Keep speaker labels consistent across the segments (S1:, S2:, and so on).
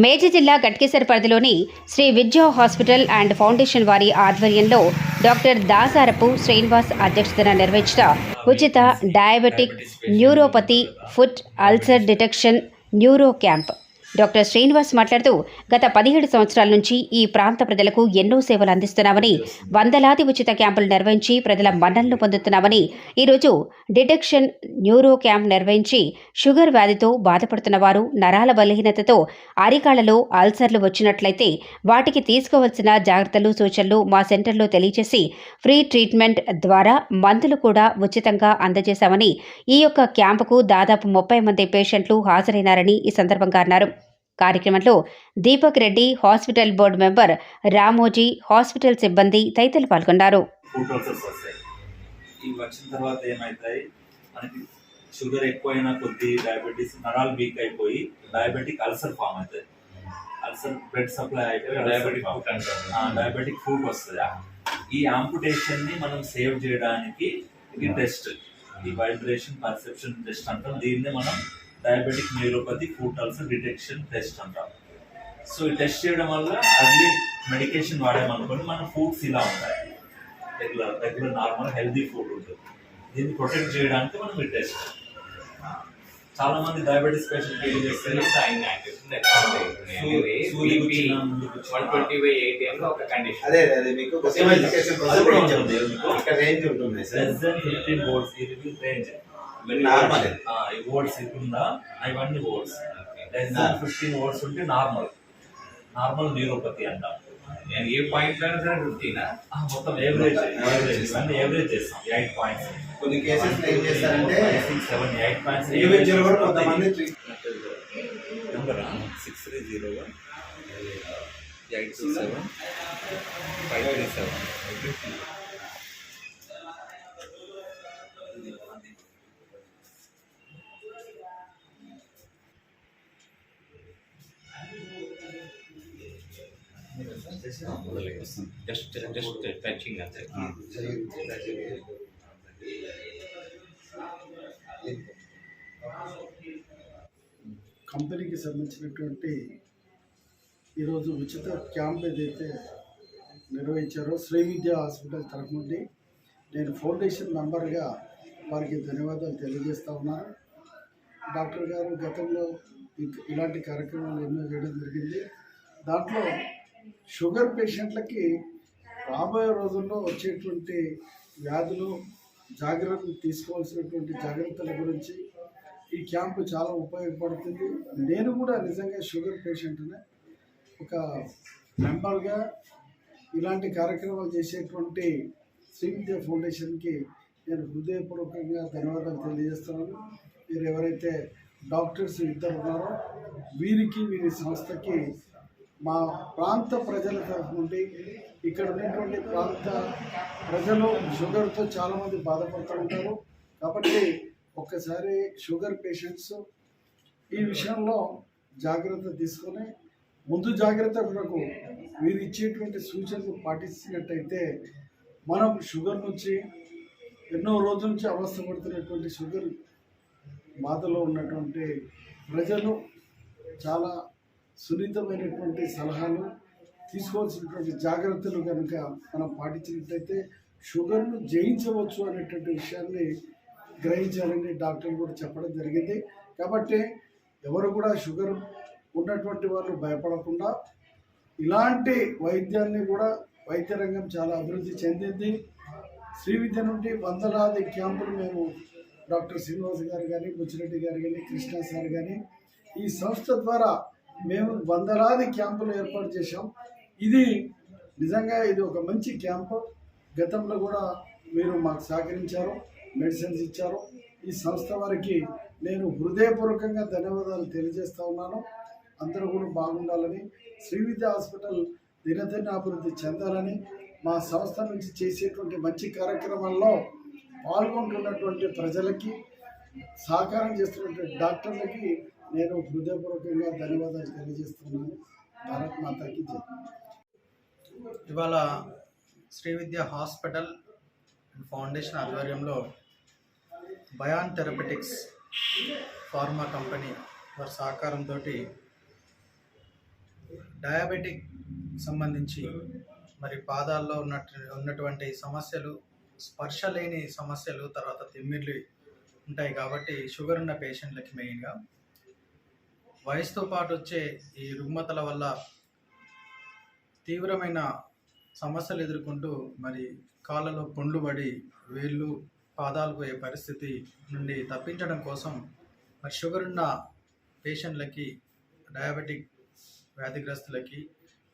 S1: మేడ్చల్ జిల్లా గట్కేసర్ పరిధిలోని శ్రీ విద్యా హాస్పిటల్ అండ్ ఫౌండేషన్ వారి ఆధ్వర్యంలో డాక్టర్ దాసారపు శ్రీనివాస్ అధ్యక్షతన నిర్వహించిన ఉచిత diabetic neuropathy foot ulcer detection neuro camp. Doctor Srinivas మాట్లాడుతూ గత 17 సంవత్సరాల నుంచి ఈ ప్రాంత ప్రజలకు ఎన్నో సేవలు అందిస్తున్నామని, వందలాది ఉచిత క్యాంపులు నిర్వహించి ప్రజల మన్ననలు పొందుతున్నామని, ఈరోజు డిటెక్షన్ న్యూరో క్యాంప్ నిర్వహించి షుగర్ వ్యాధితో బాధపడుతున్న వారు, నరాల బలహీనతతో అరికాళ్లలో అల్సర్లు వచ్చినట్లయితే వాటికి తీసుకోవాల్సిన జాగ్రత్తలు, సూచనలు మా సెంటర్లో తెలియజేసి ఫ్రీ ట్రీట్మెంట్ ద్వారా మందులు కూడా ఉచితంగా అందజేశామని, ఈ యొక్క క్యాంపుకు దాదాపు 30 మంది పేషెంట్లు హాజరైనారని ఈ సందర్భంగా అన్నారు. కార్యక్రమంలో Deepak Reddy, hospital board member Ramoji, hospital సిబ్బంది తదితరులు పాల్గొన్నారు.
S2: వచ్చిన తర్వాత ఏమైతాయి, మనకి షుగర్ ఎక్కువైనా కొద్ది డయాబెటీస్ నరాలు వీక్ అయిపోయి డయాబెటిక్ అల్సర్ ఫామ్ అవుతుంది. అల్సర్ బ్లడ్ సప్లై అయిపోయి డయాబెటిక్ ఫుడ్ వస్తుంది. ఈ ఆంపుటేషన్ ని మనం సేవ్ చేయడానికి ఇది టెస్ట్, ఈ వైబ్రేషన్ పర్సెప్షన్ టెస్ట్ అంటాం. దీన్నే మనం diabetic neuropathy foot ulcer detection test అంటాం. సో ఈ టెస్ట్ చేయడం వల్ల అర్లీ మెడికేషన్ వాడామనుకోండి మన ఫుడ్స్ ఇలా ఉంటాయి, రెగ్యులర్ నార్మల్ హెల్దీ ఫుడ్ ఉంటుంది. దీన్ని ప్రొటెక్ట్ చేయడానికి మనం ఈ టెస్ట్. చాలా మంది డయాబెటీస్ పేషెంట్ ఏం చేస్తారు, ఓట్స్ ఉందా ఇవన్నీ ఓట్స్ లెస్ దాన్ 15 ఓట్స్ ఉంటే నార్మల్ న్యూరోపతి అంటాం.
S3: నేను ఏ పాయింట్
S2: మొత్తం ఎవరేజ్ ఇవన్నీ ఎవరేజ్ చేస్తాం. 8 పాయింట్స్.
S4: కొన్ని కేసెస్ ఏం చేస్తారంటే
S2: 6, 7, 8 పాయింట్స్
S4: ఇండివిజువల్ కూడా కొంతమంది
S2: నెంబర్ 6301 827 537.
S3: జస్ట్ టచింగ్ అంతే.
S5: కంపెనీకి సంబంధించినటువంటి ఈరోజు ఉచిత క్యాంప్ ఏదైతే నిర్వహించారో శ్రీ విద్యా హాస్పిటల్ తరఫు నుండి నేను ఫౌండేషన్ మెంబర్గా వారికి ధన్యవాదాలు తెలియజేస్తా ఉన్నాను. డాక్టర్ గారు గతంలో ఇలాంటి కార్యక్రమాలు ఎన్నో చేయడం జరిగింది. దాంట్లో షుగర్ పేషెంట్లకి రాబోయే రోజుల్లో వచ్చేటువంటి వ్యాధులు, జాగ్రత్తలు తీసుకోవాల్సినటువంటి జాగ్రత్తల గురించి ఈ క్యాంపు చాలా ఉపయోగపడుతుంది. నేను కూడా నిజంగా షుగర్ పేషెంట్నే, ఒక మెంబర్గా ఇలాంటి కార్యక్రమాలు చేసేటువంటి శ్రీ విద్యా ఫౌండేషన్కి నేను హృదయపూర్వకంగా ధన్యవాదాలు తెలియజేస్తున్నాను. మీరు ఎవరైతే డాక్టర్స్ ఇద్దరు ఉన్నారో వీరికి, వీరి సంస్థకి మా ప్రాంత ప్రజల తరఫు నుండి, ఇక్కడ ఉన్నటువంటి ప్రాంత ప్రజలు షుగర్తో చాలామంది బాధపడుతూ ఉంటారు. కాబట్టి ఒక్కసారి షుగర్ పేషెంట్స్ ఈ విషయంలో జాగ్రత్త తీసుకొని ముందు జాగ్రత్త కొరకు వీరు ఇచ్చేటువంటి సూచనలు పాటించినట్టయితే మనం షుగర్ నుంచి ఎన్నో రోజుల నుంచి అవస్థపడుతున్నటువంటి షుగర్ బాధలో ఉన్నటువంటి ప్రజలు చాలా సున్నితమైనటువంటి సలహాలు, తీసుకోవాల్సినటువంటి జాగ్రత్తలు కనుక మనం పాటించినట్టయితే షుగర్ను జయించవచ్చు అనేటువంటి విషయాన్ని గ్రహించాలని డాక్టర్లు కూడా చెప్పడం జరిగింది. కాబట్టి ఎవరు కూడా షుగర్ ఉన్నటువంటి వాళ్ళు భయపడకుండా ఇలాంటి వైద్యాన్ని కూడా వైద్య రంగం చాలా అభివృద్ధి చెందింది. శ్రీ విద్య నుండి వందలాది క్యాంపులు మేము డాక్టర్ శ్రీనివాస్ గారు కానీ, బుచ్చిరెడ్డి గారు కానీ, కృష్ణ సార్ కానీ ఈ సంస్థ ద్వారా మేము వందలాది క్యాంపులు ఏర్పాటు చేశాం. ఇది నిజంగా ఇది ఒక మంచి క్యాంపు. గతంలో కూడా మీరు మాకు సహకరించారు, మెడిసిన్స్ ఇచ్చారు. ఈ సంస్థ వారికి నేను హృదయపూర్వకంగా ధన్యవాదాలు తెలియజేస్తూ ఉన్నాను. అందరూ కూడా బాగుండాలని, శ్రీ విద్యా హాస్పిటల్ దినదిన అభివృద్ధి చెందాలని, మా సంస్థ నుంచి చేసేటువంటి మంచి కార్యక్రమాల్లో పాల్గొంటున్నటువంటి ప్రజలకి, సహకారం చేస్తున్నటువంటి డాక్టర్లకి నేను హృదయపూర్వకంగా ధన్యవాదాలు తెలియజేస్తున్నాను. భారత్ మాతాకి జై.
S6: ఇవాళ శ్రీ విద్యా హాస్పిటల్ ఫౌండేషన్ ఆధ్వర్యంలో బయాన్ థెరపెటిక్స్ ఫార్మా కంపెనీ వారి సహకారంతో డయాబెటిక్ సంబంధించి మరి పాదాల్లో ఉన్నటువంటి సమస్యలు, స్పర్శ లేని సమస్యలు, తర్వాత తిమ్మిర్లు ఉంటాయి కాబట్టి షుగర్ ఉన్న పేషెంట్లకి మెయిన్గా వయసుతో పాటు వచ్చే ఈ రుగ్మతల వల్ల తీవ్రమైన సమస్యలు ఎదుర్కొంటూ మరి కాళ్ళలో పుండ్లు పడి వేళ్ళు పాదాలు పోయే పరిస్థితి నుండి తప్పించడం కోసం మరి షుగర్ ఉన్న పేషెంట్లకి, డయాబెటిక్ వ్యాధిగ్రస్తులకి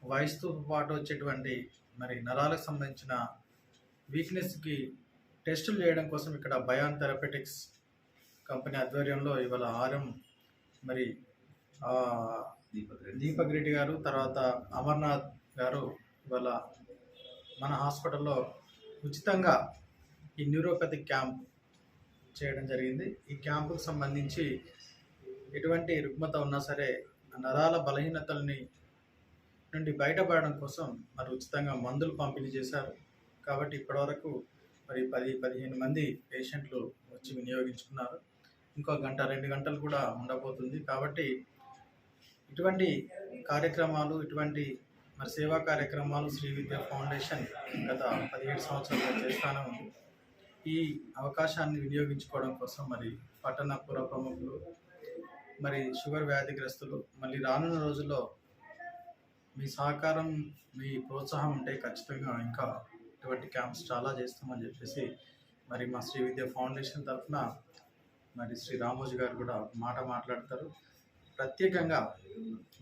S6: వయసుతో పాటు వచ్చేటువంటి మరి నరాలకు సంబంధించిన వీక్నెస్కి టెస్టులు చేయడం కోసం ఇక్కడ బయాన్ థెరపెటిక్స్ కంపెనీ ఆధ్వర్యంలో ఇవాళ ఆర్ఎం మరి దీపక్ రెడ్డి గారు, తర్వాత అమర్నాథ్ గారు ఇవాళ మన హాస్పిటల్లో ఉచితంగా ఈ న్యూరోపతిక్ క్యాంప్ చేయడం జరిగింది. ఈ క్యాంపుకు సంబంధించి ఎటువంటి రుగ్మత ఉన్నా సరే నరాల బలహీనతల్ని నుండి బయటపడడం కోసం మరి ఉచితంగా మందులు పంపిణీ చేశారు. కాబట్టి ఇప్పటివరకు మరి 10-15 మంది పేషెంట్లు వచ్చి వినియోగించుకున్నారు. ఇంకో గంట 2 గంటలు కూడా ఉండబోతుంది. కాబట్టి ఇటువంటి కార్యక్రమాలు, ఇటువంటి మరి సేవా కార్యక్రమాలు శ్రీ విద్య ఫౌండేషన్ గత 17 సంవత్సరాలుగా చేస్తానే ఉంది. ఈ అవకాశాన్ని వినియోగించుకోవడం కోసం మరి పట్టణ పుర ప్రముఖులు, మరి షుగర్ వ్యాధిగ్రస్తులు మళ్ళీ రానున్న రోజుల్లో మీ సహకారం, మీ ప్రోత్సాహం ఉంటే ఖచ్చితంగా ఇంకా ఇటువంటి క్యాంప్స్ చాలా చేస్తామని చెప్పేసి మరి మా శ్రీ విద్య ఫౌండేషన్ తరఫున మరి శ్రీ రామోజీ గారు కూడా మాట్లాడతారు. ప్రత్యేకంగా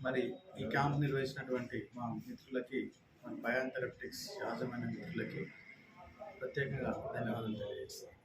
S6: మరి ఈ క్యాంప్ నిర్వహించినటువంటి మా మిత్రులకి, మన బయాన్ థెరపెటిక్స్ యాజమాన్య మిత్రులకి ప్రత్యేకంగా ధన్యవాదాలు తెలియజేస్తాను.